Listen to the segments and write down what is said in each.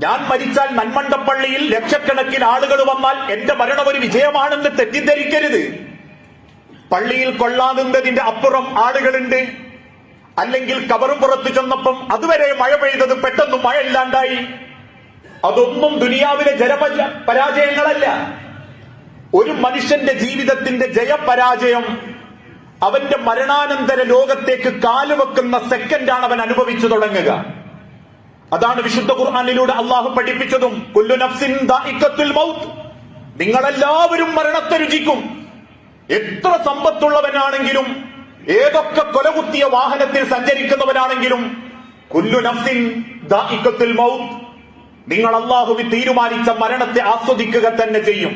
ഞാൻ മരിച്ചാൽ നന്മണ്ടപ്പള്ളിയിൽ ലക്ഷക്കണക്കിന് ആളുകൾ വന്നാൽ എന്റെ മരണം ഒരു വിജയമാണെന്ന് തെറ്റിദ്ധരിക്കരുത്. പള്ളിയിൽ കൊള്ളാതുന്നതിന്റെ അപ്പുറം ആളുകളുണ്ട്. അല്ലെങ്കിൽ കബറും പുറത്തു ചെന്നപ്പം അതുവരെ മഴ പെയ്തത് പെട്ടെന്ന് മഴ ഇല്ലാണ്ടായി. അതൊന്നും ദുനിയാവിലെ പരാജയങ്ങളല്ല. ഒരു മനുഷ്യന്റെ ജീവിതത്തിന്റെ ജയപരാജയം അവന്റെ മരണാനന്തര ലോകത്തേക്ക് കാലുവെക്കുന്ന സെക്കൻഡാണ് അവൻ അനുഭവിച്ചു തുടങ്ങുക. അതാണ് വിശുദ്ധ ഖുർആനിലൂടെ അള്ളാഹു പഠിപ്പിച്ചതും കുല്ലു നഫ്സിൻ ദാഇഖത്തുൽ മൗത്ത്, നിങ്ങളെല്ലാവരും മരണത്തെ രുചിക്കും. എത്ര സമ്പത്തുള്ളവനാണെങ്കിലും ഏതൊക്കെ കൊലകുത്തിയ വാഹനത്തിൽ സഞ്ചരിക്കുന്നവനാണെങ്കിലും കുല്ലു നഫ്സിൻ ദാഇഖത്തുൽ മൗത്ത്, നിങ്ങൾ അള്ളാഹുവിൽ തീരുമാനിച്ച മരണത്തെ ആസ്വദിക്കുക തന്നെ ചെയ്യും.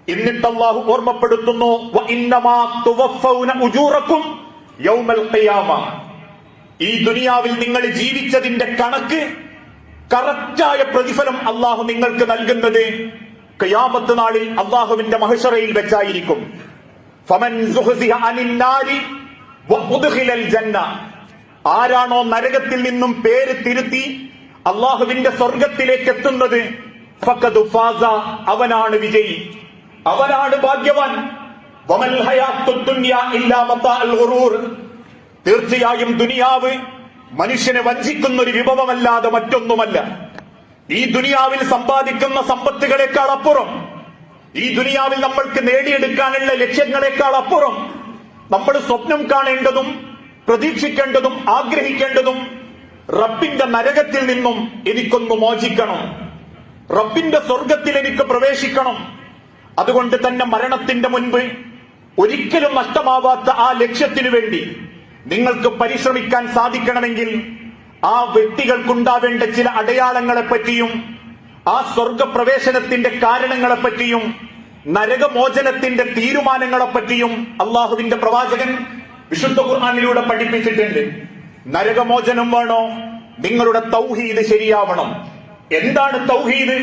എന്നിട്ട് അള്ളാഹു ഓർമ്മപ്പെടുത്തുന്നു വഇന്നമാ തുവഫൗന ഉജൂറക്കും യൗമൽ ഖിയാമ, ഈ ദുനിയാവിൽ നിങ്ങൾ ജീവിച്ചതിന്റെ കണക്ക്, കറക്റ്റായ പ്രതിഫലം അള്ളാഹു നിങ്ങൾക്ക് നൽകുന്നത് ഖിയാമത്ത് നാളിൽ അള്ളാഹുവിന്റെ മഹ്ശറയിൽ വെച്ചായിരിക്കും. ഫമൻ സുഹ്സിഹ അനിൻ നാരി വഉദ്ഖിലൽ ജന്ന, ആരാണോ നരകത്തിൽ നിന്നും പേര് തിരുത്തി അള്ളാഹുവിന്റെ സ്വർഗത്തിലേക്ക് എത്തുന്നത് ഫഖദ് ഫാസ, അവനാണ് വിജയി, അവനാണ് ഭാഗ്യവാൻ. വമൽ ഹയാത്തുദ് ദുനിയ ഇല്ലാ മതാഉൽ ഗുറൂർ, തീർച്ചയായും ദുനിയാവ് മനുഷ്യനെ വഞ്ചിക്കുന്ന ഒരു വിഭവമല്ലാതെ മറ്റൊന്നുമല്ല. ഈ ദുനിയാവിൽ സമ്പാദിക്കുന്ന സമ്പത്തുകളെക്കാൾ അപ്പുറം, ഈ ദുനിയാവിൽ നമ്മൾക്ക് നേടിയെടുക്കാനുള്ള ലക്ഷ്യങ്ങളെക്കാൾ അപ്പുറം നമ്മൾ സ്വപ്നം കാണേണ്ടതും പ്രതീക്ഷിക്കേണ്ടതും ആഗ്രഹിക്കേണ്ടതും റബ്ബിന്റെ നരകത്തിൽ നിന്നും എനിക്കൊന്ന് മോചിക്കണം, റബ്ബിന്റെ സ്വർഗത്തിൽ എനിക്ക് പ്രവേശിക്കണം. അതുകൊണ്ട് തന്നെ മരണത്തിന്റെ മുൻപ് ഒരിക്കലും നഷ്ടമാവാത്ത ആ ലക്ഷ്യത്തിനു വേണ്ടി നിങ്ങൾക്ക് പരിശ്രമിക്കാൻ സാധിക്കണമെങ്കിൽ ആ വ്യക്തികൾക്കുണ്ടാവേണ്ട ചില അടയാളങ്ങളെപ്പറ്റിയും ആ സ്വർഗപ്രവേശനത്തിന്റെ കാരണങ്ങളെപ്പറ്റിയും നരകമോചനത്തിന്റെ തീരുമാനങ്ങളെപ്പറ്റിയും അള്ളാഹുവിന്റെ പ്രവാചകൻ വിശുദ്ധ ഖുർആനിലൂടെ പഠിപ്പിച്ചിട്ടുണ്ട്. നരകമോചനം വേണോ? നിങ്ങളുടെ തൗഹീദ് ശരിയാവണം. എന്താണ് തൗഹീദ്?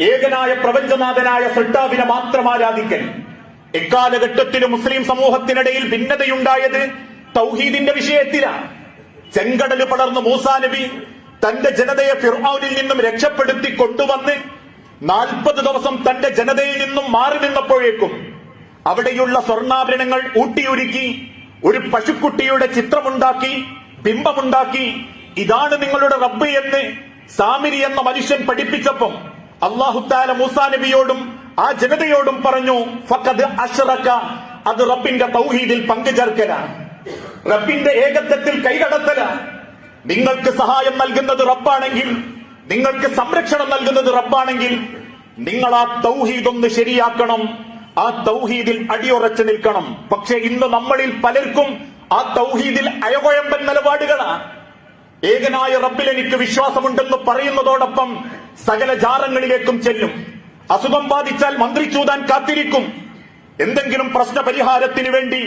ഏകനായ പ്രപഞ്ചനാഥനായ സൃഷ്ടാവിനെ മാത്രം ആരാധിക്കൽ. എക്കാലഘട്ടത്തിലും മുസ്ലിം സമൂഹത്തിനിടയിൽ ഭിന്നതയുണ്ടായത് തൗഹീദിന്റെ വിഷയത്തിലാണ്. ചെങ്കടല് പടർന്ന് മൂസാ നബി തന്റെ ജനതയെ ഫിർഔനിൽ നിന്നും രക്ഷപ്പെടുത്തി കൊണ്ടുവന്ന് 40 ദിവസം തന്റെ ജനതയിൽ നിന്നും മാറി നിന്നപ്പോഴേക്കും അവിടെയുള്ള സ്വർണ്ണാഭരണങ്ങൾ ഊട്ടിയൊരുക്കി ഒരു പശുക്കുട്ടിയുടെ ചിത്രമുണ്ടാക്കി, ബിംബമുണ്ടാക്കി, ഇതാണ് നിങ്ങളുടെ റബ്ബ് എന്ന് സാമിരി എന്ന മനുഷ്യൻ പഠിപ്പിച്ചപ്പം അല്ലാഹു തആല മൂസാ നബിയോടും ആ ജനതയോടും പറഞ്ഞു ഫഖദ് അശ്റക, അത് റബ്ബിന്റെ തൗഹീദിൽ പങ്കുചേർക്കലാണ്, റബ്ബിന്റെ ഏകത്വത്തിൽ കൈകടത്തലാണ്. നിങ്ങൾക്ക് സഹായം നൽകുന്നത് റബ്ബാണെങ്കിൽ, നിങ്ങൾക്ക് സംരക്ഷണം നൽകുന്നത് റബ്ബാണെങ്കിൽ നിങ്ങൾ ആ തൗഹീദ് ഒന്ന് ശരിയാക്കണം, ആ തൗഹീദിൽ അടിയുറച്ചു നിൽക്കണം. പക്ഷെ ഇന്ന് നമ്മളിൽ പലർക്കും ആ തൗഹീദിൽ അയകുഴമ്പൻ നിലപാടുകളാണ്. ഏകനായ റബ്ബിൽ എനിക്ക് വിശ്വാസമുണ്ടെന്ന് പറയുന്നതോടൊപ്പം സകല ജാറങ്ങളിലേക്കും ചെല്ലും. അസുഖം ബാധിച്ചാൽ മന്ത്രി ചൂതാൻ കാത്തിരിക്കും. എന്തെങ്കിലും പ്രശ്ന പരിഹാരത്തിന് വേണ്ടി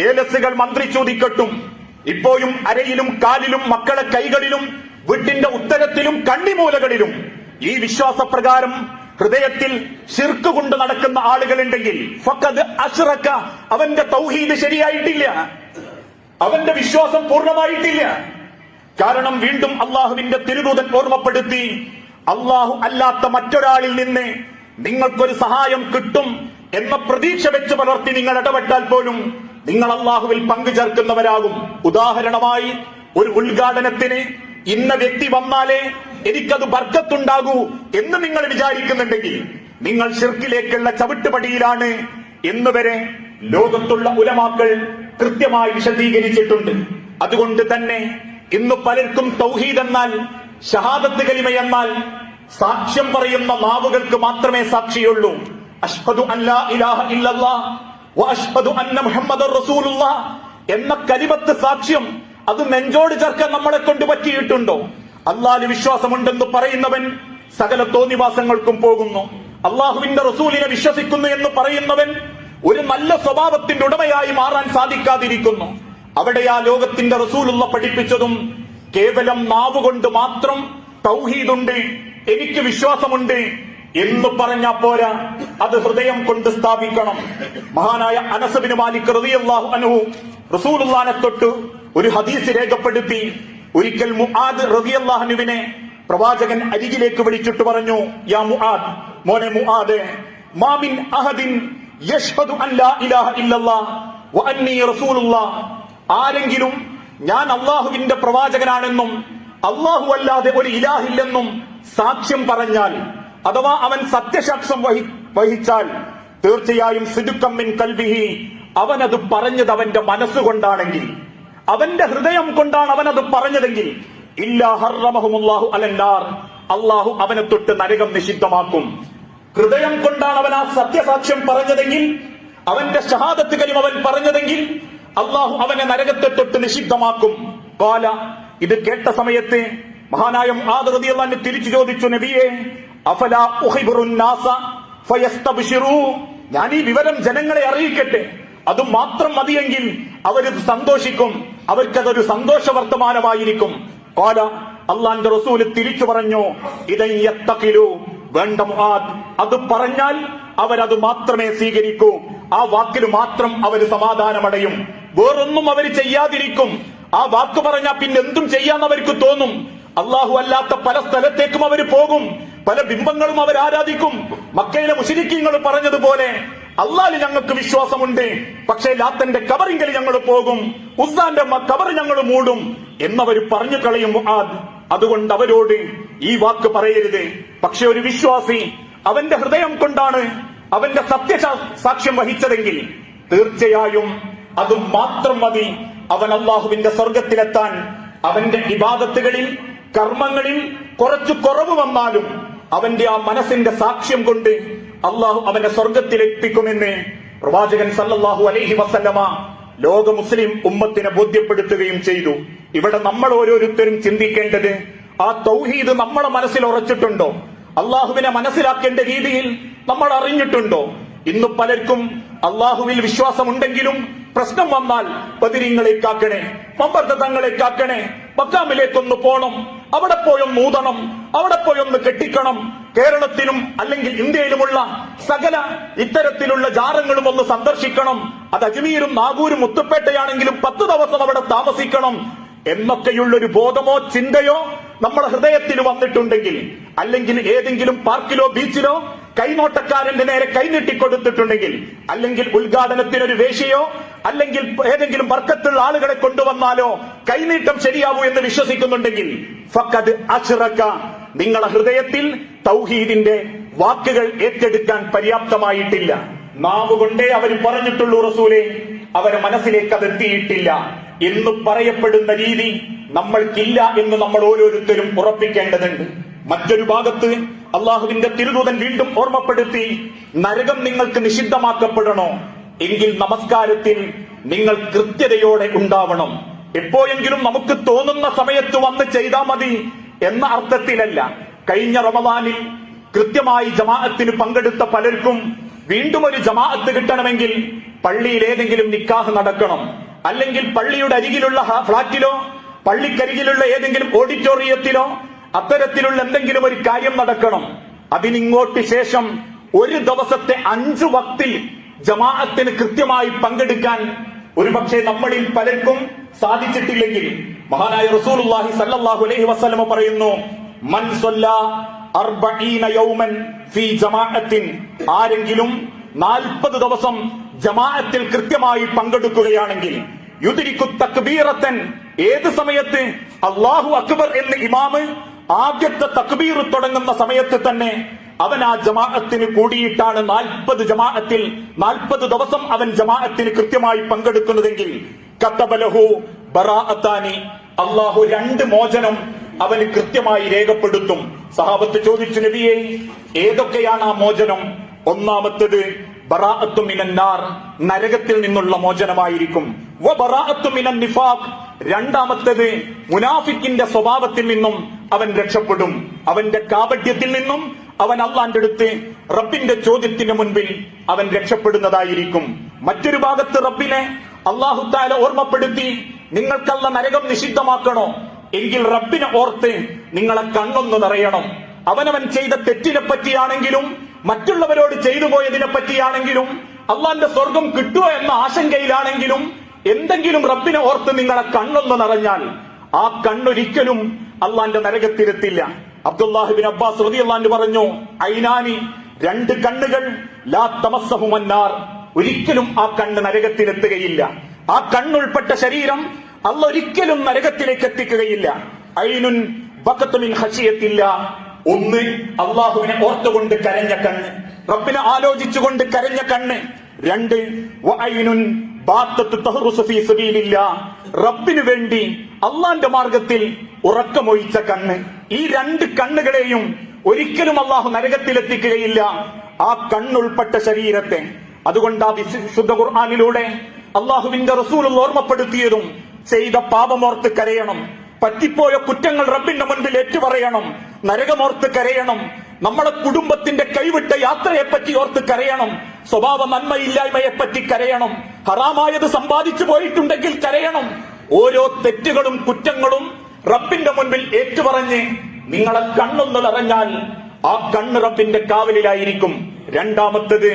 ഏലസുകൾ മന്ത്രി ചൂതിക്കെട്ടും. ഇപ്പോഴും അരയിലും കാലിലും മക്കളെ കൈകളിലും വീട്ടിന്റെ ഉത്തരത്തിലും കണ്ണിമൂലകളിലും ഈ വിശ്വാസപ്രകാരം ഹൃദയത്തിൽ ശിർക്ക് കൊണ്ട് നടക്കുന്ന ആളുകളുണ്ടെങ്കിൽ ഫഖദ് അശ്റക, അവന്റെ തൗഹീദ് ശരിയായിട്ടില്ല, അവന്റെ വിശ്വാസം പൂർണ്ണമായിട്ടില്ല. കാരണം വീണ്ടും അള്ളാഹുവിന്റെ തിരുദൂതൻ ഓർമ്മപ്പെടുത്തി, അള്ളാഹു അല്ലാത്ത മറ്റൊരാളിൽ നിന്ന് നിങ്ങൾക്കൊരു സഹായം കിട്ടും എന്ന പ്രതീക്ഷ വെച്ച് പുലർത്തി നിങ്ങൾ ഇടപെട്ടാൽ പോലും നിങ്ങൾ അള്ളാഹുവിൽ പങ്കുചേർക്കുന്നവരാകും. ഉദാഹരണമായി, ഒരു ഉദ്ഘാടനത്തിന് ഇന്ന വ്യക്തി വന്നാലേ എനിക്കത് ബർക്കത്തുണ്ടാകൂ എന്ന് നിങ്ങൾ വിചാരിക്കുന്നുണ്ടെങ്കിൽ നിങ്ങൾ ശിർക്കിലേക്കുള്ള ചവിട്ടുപടിയിലാണ് എന്നുവരെ ലോകത്തുള്ള ഉലമാക്കൾ കൃത്യമായി വിശദീകരിച്ചിട്ടുണ്ട്. അതുകൊണ്ട് തന്നെ ഇന്ന് പലർക്കും തൗഹീദ് എന്നാൽ, ഷഹാദത്ത് കലിമ എന്നാൽ സാക്ഷ്യം പറയുന്ന നാവുകൾക്ക് മാത്രമേ സാക്ഷിയുള്ളൂ. അഷ്ഹദു അല്ലാ ഇലാഹ ഇല്ലല്ലാഹ് വ അഷ്ഹദു അന്ന മുഹമ്മദർ റസൂലുള്ളാഹ് എന്ന കലിമത്ത് സാക്ഷ്യം, അത് നെഞ്ചോട് ചേർക്കാൻ നമ്മളെ കൊണ്ട് പറ്റിയിട്ടുണ്ടോ? അല്ലാഹുവിൽ വിശ്വാസമുണ്ടെന്ന് പറയുന്നവൻ സകല തോന്നിവാസങ്ങൾക്കും പോകുന്നു. അള്ളാഹുവിന്റെ റസൂലിനെ വിശ്വസിക്കുന്നു എന്ന് പറയുന്നവൻ ഒരു നല്ല സ്വഭാവത്തിന്റെ ഉടമയായി മാറാൻ സാധിക്കാതിരിക്കുന്നു. അവിടെ ആ ലോകത്തിന്റെ റസൂലുള്ള പഠിപ്പിച്ചതും കേവലം നാവുകൊണ്ട് മാത്രം തൗഹീദുണ്ട്, എനിക്ക് വിശ്വാസമുണ്ട് എന്ന് പറഞ്ഞാ പോരാ, അത് ഹൃദയം കൊണ്ട് സ്ഥാപിക്കണം. മഹാനായ അനസ് ബിൻ മാലിക് റളിയല്ലാഹു അൻഹു റസൂലുള്ളാഹിനെ തൊട്ട് ഒരു ഹദീസ് രേഖപ്പെടുത്തി. ഒരിക്കൽ മുആദ് റളിയല്ലാഹു അൻഹുവിനെ പ്രവാചകൻ അരികിലേക്ക് വിളിച്ചിട്ട് പറഞ്ഞു, യാ മുആദ്, മോനെ മുആദ്, മാ മിൻ അഹദിൻ യശ്ഹദു അൻ ലാ ഇലാഹ ഇല്ലല്ലാഹ് വ അന്നി റസൂലുള്ളാഹ്, ആരെങ്കിലും ഞാൻ അല്ലാഹുവിന്റെ പ്രവാചകനാണെന്നും അല്ലാഹു അല്ലാതെ ഒരു ഇലാഹില്ലെന്നും സാക്ഷ്യം പറഞ്ഞാൽ, അഥവാ അവൻ സത്യസാക്ഷ്യം വഹിച്ചാൽ, തീർച്ചയായും സിദ്ഖം മിൻ ഖൽബിഹി, അവനത് പറഞ്ഞത് അവന്റെ മനസ്സുകൊണ്ടാണെങ്കിൽ, അവന്റെ ഹൃദയം കൊണ്ടാണ് അവനത് പറഞ്ഞതെങ്കിൽ, ഇല്ലാ ഹറമഹുമുല്ലാഹു അലന്നാർ, അല്ലാഹു അവനെ തൊട്ട് നരകം നിഷിദ്ധമാക്കും. ഹൃദയം കൊണ്ടാണ് അവൻ ആ സത്യസാക്ഷ്യം പറഞ്ഞതെങ്കിൽ, അവന്റെ ഷഹാദത്ത് കലിമ അവൻ പറഞ്ഞതെങ്കിൽ, അല്ലാഹു അവനെ നരകത്തെ തൊട്ട് നിഷിദ്ധമാക്കും. ഖാല, ഇത് കേട്ട സമയത്ത് മഹാനായ മുആദ് റളിയല്ലാഹു അൻഹു തിരിച്ചു ചോദിച്ചു, നബിയേ, അഫലാ ഉഖിബുറുൻ നാസ ഫയസ്തബ്ശിറൂ, ഞാൻ ഈ വിവരം ജനങ്ങളെ അറിയിക്കട്ടെ, അത് മാത്രം മതിയെങ്കിൽ അവരിത് സന്തോഷിക്കും, അവർക്കതൊരു സന്തോഷ വർത്തമാനമായിരിക്കും. ഖാല, അല്ലാഹുവിന്റെ റസൂൽ തിരിച്ചു പറഞ്ഞു, ഇദൻ യത്തഖിലു, വേണ്ട മുആദ്, അത് പറഞ്ഞാൽ അവരത് മാത്രമേ സ്വീകരിക്കൂ, ആ വാക്കിൽ മാത്രം അവർ സമാധാനമടയും, വേറൊന്നും അവർ ചെയ്യാതിരിക്കും. ആ വാക്ക് പറഞ്ഞാൽ പിന്നെ എന്തും ചെയ്യാൻ അവർക്ക് തോന്നും. അല്ലാഹു അല്ലാത്ത പല സ്ഥലത്തേക്കും അവർ പോകും, പല ബിംബങ്ങളും അവർ ആരാധിക്കും. മക്കയിലെ മുശ്രിക്കീങ്ങൾ പറഞ്ഞതുപോലെ, അല്ലാഹുവിൽ ഞങ്ങൾക്ക് വിശ്വാസമുണ്ട്, പക്ഷേ ലാത്തന്റെ കബറിങ്കൽ ഞങ്ങൾ പോകും, ഉസ്സാന്റെ കബർ ഞങ്ങൾ മൂടും എന്നവർ പറഞ്ഞു കളയും മുആദ്. അതുകൊണ്ട് അവരോട് ഈ വാക്ക് പറയരുത്. പക്ഷെ ഒരു വിശ്വാസി അവന്റെ ഹൃദയം കൊണ്ടാണ് അവന്റെ സത്യസാക്ഷ്യം വഹിച്ചതെങ്കിൽ, തീർച്ചയായും അത് മാത്രം മതി അവൻ അല്ലാഹുവിന്റെ സ്വർഗത്തിലെത്താൻ. അവന്റെ ഇബാദത്തുകളിൽ, കർമ്മങ്ങളിൽ കുറച്ചു കുറവ് വന്നാലും അവന്റെ ആ മനസ്സിന്റെ സാക്ഷ്യം കൊണ്ട് അല്ലാഹു അവനെ സ്വർഗത്തിലെത്തിക്കുമെന്ന് പ്രവാചകൻ സല്ലല്ലാഹു അലൈഹി വസല്ലമ ലോക മുസ്ലിം ഉമ്മത്തിനെ ബോധ്യപ്പെടുത്തുകയും ചെയ്തു. ഇവിടെ നമ്മൾ ഓരോരുത്തരും ചിന്തിക്കേണ്ടത്, ആ തൗഹീദ് നമ്മളെ മനസ്സിൽ ഉറച്ചിട്ടുണ്ടോ? അള്ളാഹുവിനെ മനസ്സിലാക്കേണ്ട രീതിയിൽ നമ്മൾ അറിഞ്ഞിട്ടുണ്ടോ? ഇന്ന് പലർക്കും അള്ളാഹുവിൽ വിശ്വാസമുണ്ടെങ്കിലും പ്രശ്നം വന്നാൽ ബദരീങ്ങളേക്കാക്കണേ, മമ്പർദ്ദങ്ങളേക്കാക്കണേ, മക്കാമിലേക്കൊന്ന് പോണം, അവിടെ പോയൊന്ന് ഊതണം, അവിടെ പോയൊന്ന് കെട്ടിക്കണം. കേരളത്തിലും അല്ലെങ്കിൽ ഇന്ത്യയിലുമുള്ള സകല ഇത്തരത്തിലുള്ള ജാറങ്ങളും ഒന്ന് സന്ദർശിക്കണം. അത് അജ്മീരും നാഗൂരും മുത്തുപ്പേട്ടയാണെങ്കിലും 10 ദിവസം അവിടെ താമസിക്കണം എന്നൊക്കെയുള്ളൊരു ബോധമോ ചിന്തയോ നമ്മുടെ ഹൃദയത്തിൽ വന്നിട്ടുണ്ടെങ്കിൽ, അല്ലെങ്കിൽ ഏതെങ്കിലും പാർക്കിലോ ബീച്ചിലോ കൈനോട്ടക്കാരന്റെ നേരെ കൈനീട്ടിക്കൊടുത്തിട്ടുണ്ടെങ്കിൽ, അല്ലെങ്കിൽ ഉദ്ഘാടനത്തിനൊരു വേശിയോ അല്ലെങ്കിൽ ഏതെങ്കിലും ബർക്കത്തുള്ള ആളുകളെ കൊണ്ടുവന്നാലോ കൈനീട്ടം ശരിയാവൂ എന്ന് വിശ്വസിക്കുന്നുണ്ടെങ്കിൽ, ഫഖദ് അശ്റക, നിങ്ങളുടെ ഹൃദയത്തിൽ തൗഹീദിന്റെ വാക്കുകൾ ഏറ്റെടുക്കാൻ പര്യാപ്തമായിട്ടില്ല. നാവ് കൊണ്ടേ അവർ പറഞ്ഞിട്ടുള്ളൂ റസൂലേ, അവരെ മനസ്സിലേക്ക് അത് എത്തിയിട്ടില്ല എന്ന് പറയപ്പെടുന്ന രീതി നമ്മൾക്കില്ല എന്ന് നമ്മൾ ഓരോരുത്തരും ഉറപ്പിക്കേണ്ടതുണ്ട്. മറ്റൊരു ഭാഗത്ത് അള്ളാഹുവിന്റെ തിരുദൂതൻ വീണ്ടും ഓർമ്മപ്പെടുത്തി, നരകം നിങ്ങൾക്ക് നിഷിദ്ധമാക്കപ്പെടണോ എങ്കിൽ നമസ്കാരത്തിൽ നിങ്ങൾ കൃത്യതയോടെ ഉണ്ടാവണം. എപ്പോഴെങ്കിലും നമുക്ക് തോന്നുന്ന സമയത്ത് വന്ന് ചെയ്താൽ മതി എന്ന അർത്ഥത്തിലല്ല. കഴിഞ്ഞ റമദാനിൽ കൃത്യമായി ജമാഅത്തിന് പങ്കെടുത്ത പലർക്കും വീണ്ടും ഒരു ജമാഅത്ത് കിട്ടണമെങ്കിൽ പള്ളിയിൽ ഏതെങ്കിലും നിക്കാഹ് നടക്കണം, അല്ലെങ്കിൽ പള്ളിയുടെ അരികിലുള്ള ഫ്ളാറ്റിലോ പള്ളിക്കരികിലുള്ള ഏതെങ്കിലും ഓഡിറ്റോറിയത്തിലോ അത്തരത്തിലുള്ള എന്തെങ്കിലും ഒരു കാര്യം നടക്കണം. അതിനിങ്ങോട്ട് ശേഷം ഒരു ദിവസത്തെ 5 വക്തിൽ ജമാഅത്തിന് കൃത്യമായി പങ്കെടുക്കാൻ ഒരുപക്ഷെ നമ്മളിൽ പലർക്കും സാധിച്ചിട്ടില്ലെങ്കിൽ, മഹാനായ റസൂലുള്ളാഹി സല്ലല്ലാഹു അലൈഹി വസല്ലം പറയുന്നു, മൻ സ്വല്ലാ 40 യൗമൻ ഫീ ജമാഅത്തിൻ, ആരെങ്കിലും 40 ദിവസം ജമാഅത്തിൽ കൃത്യമായി പങ്കെടുക്കുകയാണെങ്കിൽ, യുദ്രിക്കു തക്ബീറത്തൻ, ഏത് സമയത്ത് അല്ലാഹു അക്ബർ എന്ന് ഇമാമ് ആദ്യത്തെ തക്ബീർ തുടങ്ങുന്ന സമയത്ത് തന്നെ അവൻ ആ ജമാഅത്തിന് കൂടിയിട്ടാണ് 40 ദിവസം അവൻ ജമാഅത്തിന് കൃത്യമായി പങ്കെടുക്കുന്നതെങ്കിൽ, കതബലഹു ബറാഅത്താനി, അല്ലാഹു 2 മോചനം അവന് കൃത്യമായി രേഖപ്പെടുത്തും. സഹാബത്ത് ചോദിച്ചു, നബിയെ, ഏതൊക്കെയാണ് ആ മോചനം? ഒന്നാമത്തേത് ബറാഅത്തു മിനന്നാർ, നരകത്തിൽ നിന്നുള്ള മോചനമായിരിക്കും. വ ബറാഅത്തു മിനൻ നിഫാഖ്, രണ്ടാമത്തേത് മുനാഫിക്കിന്റെ സ്വഭാവത്തിൽ നിന്നും അവൻ രക്ഷപ്പെടും. അവന്റെ കാപട്യത്തിൽ നിന്നും അവൻ അള്ളാന്റെ അടുത്ത് റബ്ബിന്റെ ചോദ്യത്തിന് മുൻപിൽ അവൻ രക്ഷപ്പെടുന്നതായിരിക്കും. മറ്റൊരു ഭാഗത്ത് റബ്ബിനെ അല്ലാഹു തആല ഓർമ്മപ്പെടുത്തി, നിങ്ങൾക്കല്ല നരകം നിഷിദ്ധമാക്കണോ എങ്കിൽ റബ്ബിനെ ഓർത്ത് നിങ്ങളെ കണ്ണൊന്ന് നിറയണം. അവനവൻ ചെയ്ത തെറ്റിനെ പറ്റിയാണെങ്കിലും മറ്റുള്ളവരോട് ചെയ്തു പോയതിനെ പറ്റിയാണെങ്കിലും അള്ളാന്റെ സ്വർഗം കിട്ടുമോ എന്ന ആശങ്കയിലാണെങ്കിലും എന്തെങ്കിലും റബ്ബിനെ ഓർത്ത് നിങ്ങളെ കണ്ണൊന്ന് നിറഞ്ഞാൽ ആ കണ്ണൊരിക്കലും അള്ളാന്റെ നരകത്തിലെത്തില്ല. അബ്ദുല്ലാഹിബിൻ അബ്ബാസ് റളിയല്ലാഹു അൻഹു പറഞ്ഞു, ഐനാനി, രണ്ട് കണ്ണുകൾ, ലാ തമസ്സഹുമന്നാർ, ഒരിക്കലും ആ കണ്ണ് നരകത്തിലെത്തുകയില്ല. ആ കണ്ണുൾപ്പെട്ട ശരീരം അല്ലാഹു ഒരിക്കലും നരകത്തിലേക്ക് എത്തിക്കുകയില്ല. ഐനുൻ ബഖത്ത് മിൻ ഖശിയത്തില്ല, ഒന്ന് അള്ളാഹുവിനെ ഓർത്തുകൊണ്ട് കരഞ്ഞ കണ്ണ്, റബ്ബിനെ ആലോചിച്ചുകൊണ്ട് കരഞ്ഞ കണ്ണ്. രണ്ട് വഅയ്നുൻ ബാത്തത്ത് തഹ്റുസു ഫീ സബീലില്ലാ, റബ്ബിനു വേണ്ടി അള്ളാന്റെ മാർഗത്തിൽ ഉറക്കമൊഴിച്ച കണ്ണ്. ഈ രണ്ട് കണ്ണുകളെയും ഒരിക്കലും അള്ളാഹു നരകത്തിലെത്തിക്കുകയില്ല, ആ കണ്ണുൾപ്പെട്ട ശരീരത്തെ. അതുകൊണ്ട് ആ വിശുദ്ധ ഖുർആനിലൂടെ അള്ളാഹുവിന്റെ റസൂൽ ഓർമ്മപ്പെടുത്തിയതും ചെയ്ത പാപമോർത്ത് കരയണം, പറ്റിപ്പോയ കുറ്റങ്ങൾ റബ്ബിന്റെ മുൻപിൽ ഏറ്റുപറയണം, നരകമോർത്ത് കരയണം, നമ്മളെ കുടുംബത്തിന്റെ കൈവിട്ട യാത്രയെപ്പറ്റി ഓർത്ത് കരയണം, സ്വഭാവ നന്മയില്ലായ്മയെപ്പറ്റി കരയണം, ഹറാമായത് സമ്പാദിച്ചു പോയിട്ടുണ്ടെങ്കിൽ കരയണം. ഓരോ തെറ്റുകളും കുറ്റങ്ങളും റബ്ബിന്റെ മുൻപിൽ ഏറ്റുപറഞ്ഞ് നിങ്ങളെ കണ്ണൊന്ന് നിറഞ്ഞാൽ ആ കണ്ണ് റബ്ബിന്റെ കാവലിലായിരിക്കും. രണ്ടാമത്തത്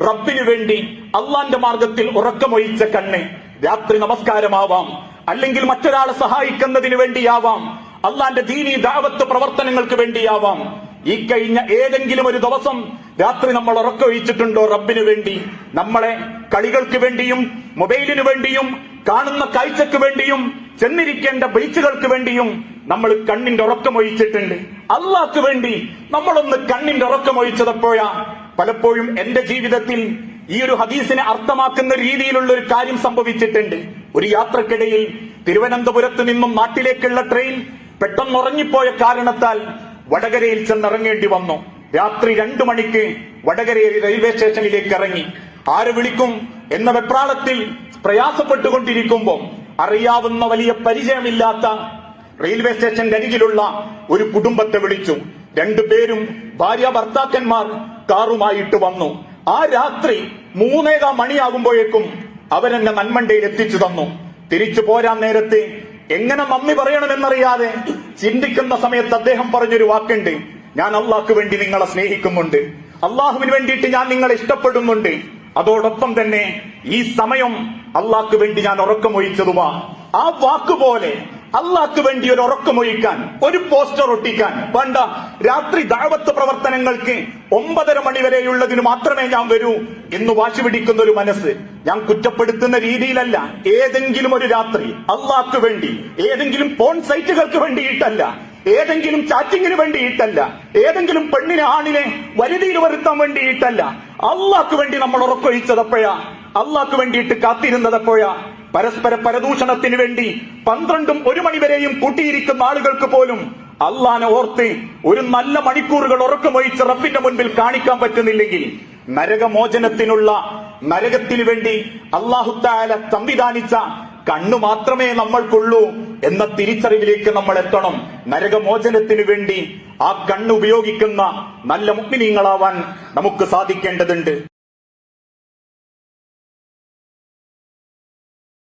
റബ്ബിനു വേണ്ടി അള്ളാന്റെ മാർഗത്തിൽ ഉറക്കമൊഴിച്ച കണ്ണ്. രാത്രി നമസ്കാരമാവാം, അല്ലെങ്കിൽ മറ്റൊരാളെ സഹായിക്കുന്നതിന് വേണ്ടിയാവാം, അള്ളാന്റെ ദീനീ ദഅവത്ത് പ്രവർത്തനങ്ങൾക്ക് വേണ്ടിയാവാം. ഈ കഴിഞ്ഞ ഏതെങ്കിലും ഒരു ദിവസം രാത്രി നമ്മൾ ഉറക്കമൊഴിച്ചിട്ടുണ്ടോ റബ്ബിനു വേണ്ടി? നമ്മളെ കളികൾക്ക് വേണ്ടിയും മൊബൈലിനു വേണ്ടിയും കാണുന്ന കാഴ്ചക്ക് വേണ്ടിയും ചെന്നിരിക്കേണ്ട ബീച്ചുകൾക്ക് വേണ്ടിയും നമ്മൾ കണ്ണിന്റെ ഉറക്കമൊഴിച്ചിട്ടുണ്ട്. അള്ളാഹ്ക്ക് വേണ്ടി നമ്മളൊന്ന് കണ്ണിന്റെ ഉറക്കമൊഴിച്ചതപ്പോഴാ? പലപ്പോഴും എന്റെ ജീവിതത്തിൽ ഈ ഒരു ഹദീസിനെ അർത്ഥമാക്കുന്ന രീതിയിലുള്ള ഒരു കാര്യം സംഭവിച്ചിട്ടുണ്ട്. ഒരു യാത്രക്കിടയിൽ തിരുവനന്തപുരത്ത് നിന്നും നാട്ടിലേക്കുള്ള ട്രെയിൻ പെട്ടെന്ന് ഉറങ്ങിപ്പോയ കാരണത്താൽ വടകരയിൽ ചെന്നിറങ്ങേണ്ടി വന്നു. രാത്രി 2 മണിക്ക് വടകരയിൽ റെയിൽവേ സ്റ്റേഷനിലേക്ക് ഇറങ്ങി. ആര് വിളിക്കും എന്ന വെപ്രാളത്തിൽ പ്രയാസപ്പെട്ടുകൊണ്ടിരിക്കുമ്പോൾ അറിയാവുന്ന വലിയ പരിചയമില്ലാത്ത റെയിൽവേ സ്റ്റേഷന്റെ അരികിലുള്ള ഒരു കുടുംബത്തെ വിളിച്ചു. 2 പേരും ഭാര്യ ഭർത്താക്കന്മാർ കാറുമായിട്ട് വന്നു. ആ രാത്രി 3 മണിയാകുമ്പോഴേക്കും അവരെന്നെ നന്മണ്ടയിൽ എത്തിച്ചു തന്നു. തിരിച്ചു പോരാൻ നേരത്ത് എങ്ങനെ നന്ദി പറയണമെന്നറിയാതെ ചിന്തിക്കുന്ന സമയത്ത് അദ്ദേഹം പറഞ്ഞൊരു വാക്കുണ്ട്, ഞാൻ അള്ളാഹ്ക്ക് വേണ്ടി നിങ്ങളെ സ്നേഹിക്കുന്നുണ്ട്, അള്ളാഹുവിന് വേണ്ടിയിട്ട് ഞാൻ നിങ്ങളെ ഇഷ്ടപ്പെടുന്നുണ്ട്, അതോടൊപ്പം തന്നെ ഈ സമയം അള്ളാഹ്ക്ക് വേണ്ടി ഞാൻ ഉറക്കമൊഴിച്ചതുമാ. ആ വാക്കുപോലെ അള്ളാഹ്ക്ക് വേണ്ടി ഒരു ഉറക്കമൊഴിക്കാൻ, ഒരു പോസ്റ്റർ ഒട്ടിക്കാൻ വേണ്ട. രാത്രി ദഅവത്ത് പ്രവർത്തനങ്ങൾക്ക് 9:30 മണി വരെയുള്ളതിന് മാത്രമേ ഞാൻ വരൂ എന്ന് വാശി പിടിക്കുന്ന ഒരു മനസ്സ്. ഞാൻ കുറ്റപ്പെടുത്തുന്ന രീതിയിലല്ല. ഏതെങ്കിലും ഒരു രാത്രി അള്ളാഹ്ക്ക് വേണ്ടി, ഏതെങ്കിലും പോൺ സൈറ്റുകൾക്ക് വേണ്ടിയിട്ടല്ല, ഏതെങ്കിലും ചാറ്റിങ്ങിന് വേണ്ടിയിട്ടല്ല, ഏതെങ്കിലും പെണ്ണിനെ ആണിനെ വരുതിയിൽ വരുത്താൻ വേണ്ടിയിട്ടല്ല, അള്ളാഹ്ക്ക് വേണ്ടി നമ്മൾ ഉറക്കൊഴിച്ചതപ്പോഴാ, അള്ളാഹ്ക്ക് വേണ്ടിയിട്ട് കാത്തിരുന്നതപ്പോഴാ. പരസ്പര പരദൂഷണത്തിന് വേണ്ടി 12ഉം 1 മണി വരെയും കൂട്ടിയിരിക്കുന്ന ആളുകൾക്ക് പോലും അള്ളാഹനെ ഓർത്ത് ഒരു നല്ല മണിക്കൂറുകൾ ഉറക്കമൊഴിച്ച് റബ്ബിന്റെ മുൻപിൽ കാണിക്കാൻ പറ്റുന്നില്ലെങ്കിൽ നരകമോചനത്തിനുള്ള, നരകത്തിന് വേണ്ടി അല്ലാഹു തആല സംവിധാനിച്ച കണ്ണു മാത്രമേ നമ്മൾക്കുള്ളൂ എന്ന തിരിച്ചറിവിലേക്ക് നമ്മൾ എത്തണം. നരകമോചനത്തിന് വേണ്ടി ആ കണ്ണ് ഉപയോഗിക്കുന്ന നല്ല മുഅ്മിനീങ്ങളാവാൻ നമുക്ക് സാധിക്കേണ്ടതുണ്ട്.